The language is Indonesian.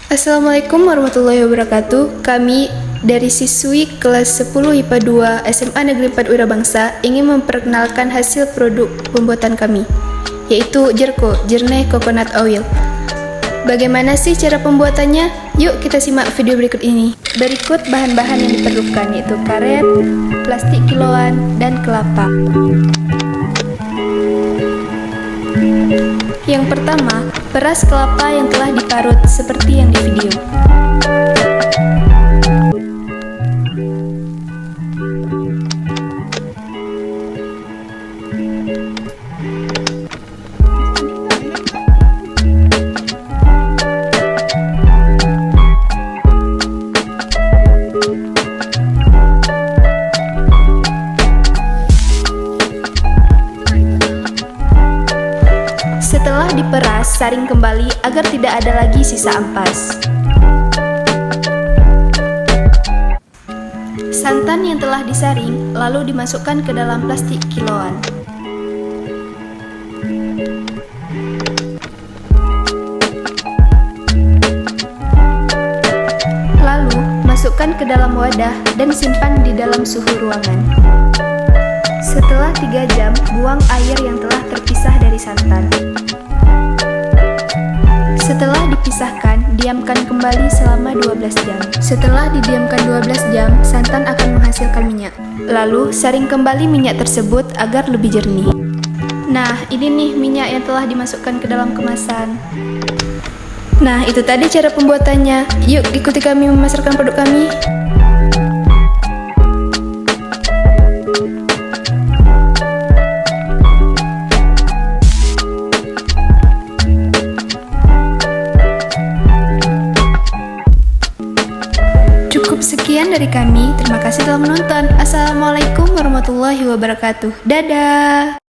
Assalamualaikum warahmatullahi wabarakatuh. Kami dari siswi kelas 10 IPA 2 SMA Negeri 4 Wirabangsa ingin memperkenalkan hasil produk pembuatan kami, yaitu Jerko, Jerneh Coconut Oil. Bagaimana sih cara pembuatannya? Yuk kita simak video berikut ini. Berikut bahan-bahan yang diperlukan, yaitu karet, plastik kiloan, dan kelapa. Yang pertama, peras kelapa yang telah diparut seperti yang di video. Setelah diperas, saring kembali agar tidak ada lagi sisa ampas. Santan yang telah disaring lalu dimasukkan ke dalam plastik kiloan. Lalu masukkan ke dalam wadah dan simpan di dalam suhu ruangan. Setelah 3 jam, buang air yang telah terpisah dari santan. Setelah dipisahkan, diamkan kembali selama 12 jam. Setelah didiamkan 12 jam, santan akan menghasilkan minyak. Lalu, saring kembali minyak tersebut agar lebih jernih. Nah, ini nih minyak yang telah dimasukkan ke dalam kemasan. Nah, itu tadi cara pembuatannya. Yuk, ikuti kami memasarkan produk kami. Cukup sekian dari kami. Terima kasih telah menonton. Assalamualaikum warahmatullahi wabarakatuh. Dadah.